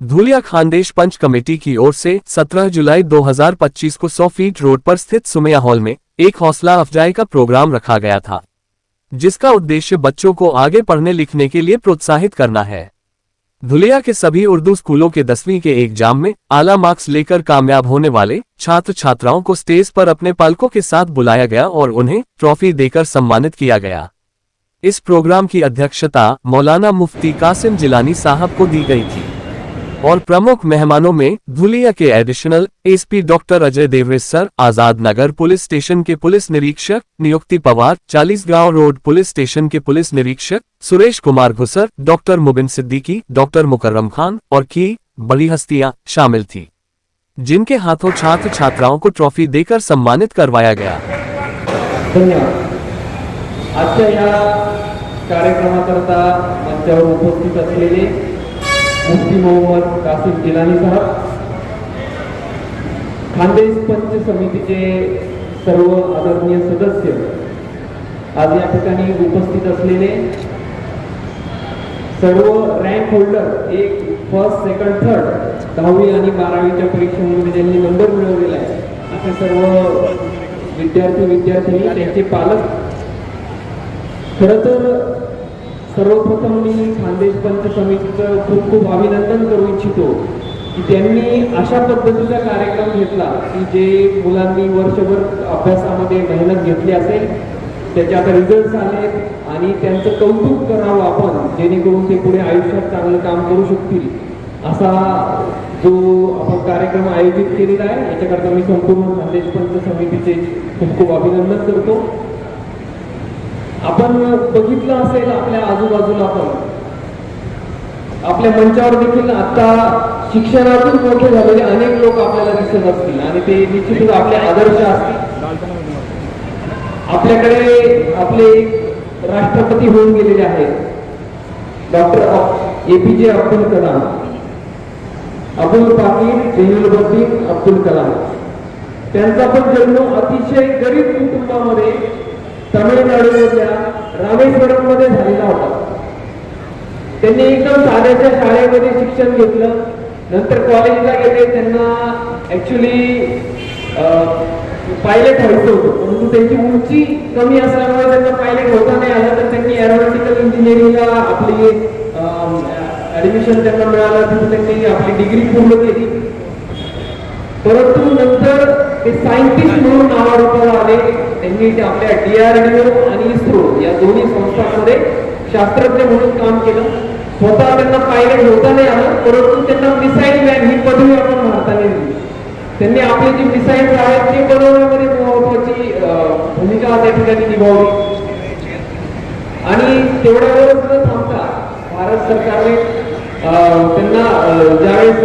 धुलिया खानदेश पंच कमेटी की ओर से 17 जुलाई 2025 को 100 फीट रोड पर स्थित सुमैया हॉल में एक हौसला अफजाई का प्रोग्राम रखा गया था, जिसका उद्देश्य बच्चों को आगे पढ़ने लिखने के लिए प्रोत्साहित करना है। धुलिया के सभी उर्दू स्कूलों के 10वीं के एग्जाम में आला मार्क्स लेकर कामयाब होने वाले छात्र छात्राओं को स्टेज पर अपने पालकों के साथ बुलाया गया और उन्हें ट्रॉफी देकर सम्मानित किया गया। इस प्रोग्राम की अध्यक्षता मौलाना मुफ्ती कासिम जिलानी साहब को दी गई थी और प्रमुख मेहमानों में धुलिया के additional SP doctor Ajay Deore sir, Azad Nagar police station के पुलिस निरीक्षक नियुक्ति पवार, 40 गांव रोड पुलिस स्टेशन के पुलिस निरीक्षक सुरेश कुमार घुसर, डॉक्टर मुबिन सिद्दीकी, डॉक्टर मुकर्रम खान और की बड़ी हस्तियां शामिल थी, जिनके हाथों छात्र छात्राओं को ट्रॉफी देकर सम्मानित करवाया गया। धन्यवाद। आजच्या या कार्यक्रमाकरता मंचावर उपस्थित असलेले मुफ्ती मोहम्मद कासिम जिलानी साहब, खानदेश पंच समितीचे सर्व आदरणीय सदस्य, आज या ठिकाणी उपस्थित असलेले सर्व रँक होल्डर, एक फर्स्ट सेकंड थर्ड 10वी आणि 12वीच्या परीक्षेमध्ये ज्यांनी नंबर मिळवलेला आहे असे सर्व विद्यार्थी त्यांचे पालक, खरं तर सर्वप्रथम मी खानदेश पंच समितीचं खूप खूप अभिनंदन करू इच्छितो की त्यांनी अशा पद्धतीचा कार्यक्रम घेतला की जे मुलांनी वर्षभर अभ्यासामध्ये मेहनत घेतली असेल, त्याचे आता रिझल्ट्स आले आणि त्यांचं कौतुक करावं आपण, जेणेकरून ते पुढे आयुष्यात चांगलं काम करू शकतील, असा जो आपण कार्यक्रम आयोजित केलेला आहे याच्याकरता मी संपूर्ण खानदेश पंच समितीचे खूप खूप अभिनंदन करतो। आपण बघितलं असेल आपल्या आजूबाजूला, आपण आपल्या मंचावर देखील आता शिक्षणातून मोठे झालेले अनेक लोक आपल्याला दिसत असतील आणि ते निश्चितच आपले आदर्श असतील। आपल्याकडे आपले राष्ट्रपती होऊन गेलेले आहेत डॉक्टर APJ अब्दुल कलाम, अबुल पाकीर जैनुलबद्दीन अब्दुल कलाम। त्यांचा पण जन्म अतिशय गरीब कुटुंबामध्ये तमिळनाडूमधल्या रामेश्वरम मध्ये झालेला होता। त्यांनी एकदम साध्याच्या शाळेमध्ये शिक्षण घेतलं, नंतर कॉलेजला गेले। त्यांना ऍक्च्युली पायलट व्हायचं होतं, परंतु त्यांची उंची कमी असल्यामुळे त्यांना पायलट होता नाही आलं, तर त्यांनी एरोनॉटिकल इंजिनिअरिंगला आपली ऍडमिशन त्यांना मिळालं, तिथे त्यांनी आपली डिग्री पूर्ण केली। परंतु नंतर ते सायंटिस्ट म्हणून नावारूपाला आले। त्यांनी आपल्या DRDO आणि इस्रो या दोन्ही संस्थांमध्ये शास्त्रज्ञ म्हणून काम केलं। स्वतः त्यांना पायलट होता नाही आलं, परंतु त्यांना मिसाईल मॅन ही पदवी आपण भारताने दिली। त्यांनी आपली जी मिसाईल आहेत ते बनवण्यामध्ये महत्वाची भूमिका त्या ठिकाणी निभावली आणि तेवढ्यावर न थांबता भारत सरकारने त्यांना ज्यावेळेस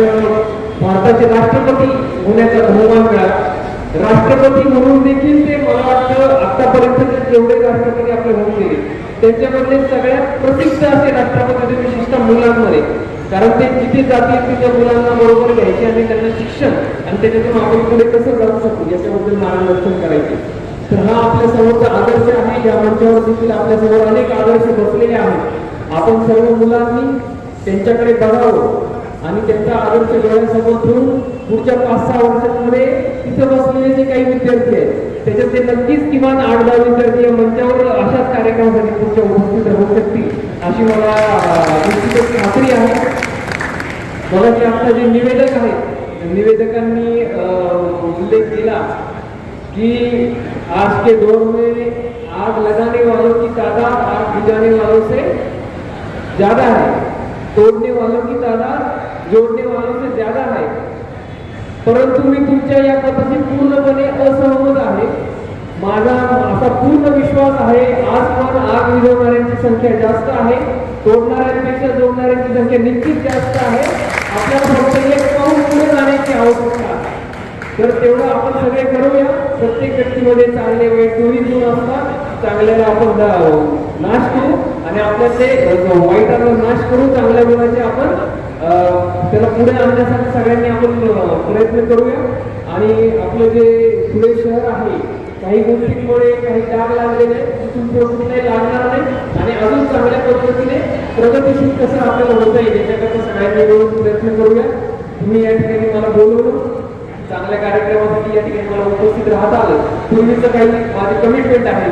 भारताचे राष्ट्रपती होण्याचा बहुमान मिळाला, राष्ट्रपती म्हणून देखील ते मला वाटतं आतापर्यंत जेवढे राष्ट्रपती आपले होऊन गेले त्यांच्यामधले सगळ्यात प्रसिद्ध असे राष्ट्रपती विशिष्ट मुलांमध्ये, कारण ते जिथे जातील तिथे मुलांना बरोबर घ्यायचे आणि त्यांना शिक्षण आणि त्याच्यातून आपण पुढे कसं जाऊ शकतो याच्याबद्दल मार्गदर्शन करायचे। तर हा आपल्या समोरचा आदर्श आहे। या मंचावर देखील आपल्यासमोर अनेक आदर्श बसलेले आहेत। आपण सर्व मुलांनी त्यांच्याकडे बघावं आणि त्यांचा आदर्श डोळ्यासमोर ठेवून पुढच्या 5-6 वर्षांमध्ये तिथे बसलेले जे काही विद्यार्थी आहेत त्याच्यात ते नक्कीच किमान 8-10 विद्यार्थी या मंचावर अशाच कार्यक्रमासाठी पुढच्या उपस्थित राहू शकतील अशी मला निश्चितच खात्री आहे। मला जे आता जे निवेदक आहेत निवेदकांनी उल्लेख केला की आज के दौर में आग लगाने वालों की तादाद आग बुझाने वालों से ज्यादा है, तोड़ने वालों की तादाद जोड़ने वालों से ज्यादा है, परंतु मी तुमच्या या मताशी पूर्णपणे असहमत आहे। माझा असा पूर्ण विश्वास आहे आज पण आग विझवणाऱ्यांची संख्या जास्त आहे, तोडणाऱ्यांपेक्षा जोडणाऱ्यांची संख्या निश्चित जास्त आहे। आपल्याला फक्त एक पाऊल पुढे जाण्याची आवश्यकता आहे। तर तेवढं आपण सगळे करूया। प्रत्येक व्यक्तीमध्ये चांगले वाईट दोन्ही गुण असतात। चांगल्याला आपण नाश करू आणि आपल्यातले वाईटाचा नाश करू, चांगल्या गुणाचे आपण त्याला पुढे आणण्यासाठी सगळ्यांनी आपण प्रयत्न करूया आणि आपलं जे पुणे शहर आहे काही गोष्टींमुळे काही डाग लागलेले तिथून पुढे कुठलाही लागणार नाही आणि अजून चांगल्या पद्धतीने प्रगतीशील कसं आपल्याला होता येईल याच्याकरता सगळ्यांनी मिळून प्रयत्न करूया. तुम्ही या ठिकाणी मला बोलवलं चांगल्या कार्यक्रमासाठी या ठिकाणी मला उपस्थित राहता आलं. पूर्वीचं काही माझे कमिटमेंट आहे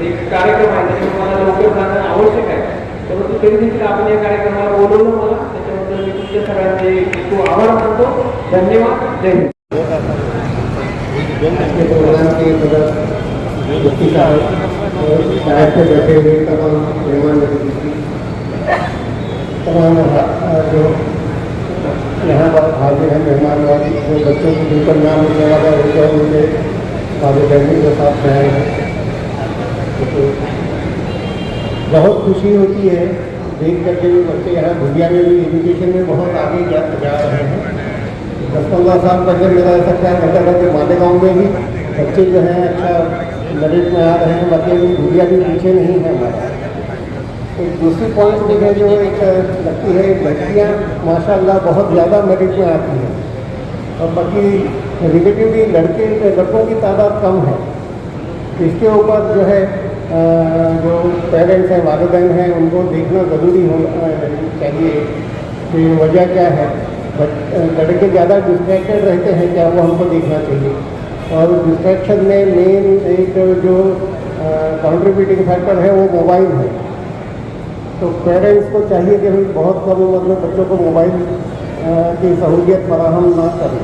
एक कार्यक्रम आहे त्याच्यामुळे मला लवकर जाणं आवश्यक आहे परंतु तरी देखील आपण या कार्यक्रमाला बोलवलं मला त्याच्याबद्दल मी तुमच्या सगळ्यांचे खूप आभार मानतो. धन्यवाद. जय हिंद. प्रोग्राम के शायद से बैठे हुए तमाम मेहमान तमाम जो यहाँ पर हाजिर हैं मेहमान और जो बच्चों को जिन पर नाम लिखने वाला होते हैं उनके वालिदैन के साथ में आए हैं तो बहुत खुशी होती है देख करके भी बच्चे यहाँ दुनिया में भी एजुकेशन में बहुत आगे जा रहे हैं. 10-15 साल पहले मेरा ऐसा ख्याल रहता था कि मालेगांव में भी बच्चे जो हैं अच्छा मेरिट में आ रहे हैं बाकी अभी दुनिया भी पीछे नहीं है हमारा. एक दूसरी पॉइंट मुझे जो एक लगती है लड़कियाँ माशाल्लाह बहुत ज़्यादा मेरिट में आती हैं और बाकी रिलेटिवली लड़कों की तादाद कम है. इसके ऊपर जो है जो पेरेंट्स हैं वालिदैन हैं उनको देखना ज़रूरी होना चाहिए कि वजह क्या है. लड़के ज़्यादा डिस्ट्रैक्टेड रहते हैं क्या वो हमको देखना चाहिए और डिस्ट्रैक्शन में मेन एक जो कंट्रीब्यूटिंग फैक्टर है वो मोबाइल है. तो पेरेंट्स को चाहिए कि भाई बहुत कम उम्र में बच्चों को मोबाइल की सहूलियत फराहम ना करें.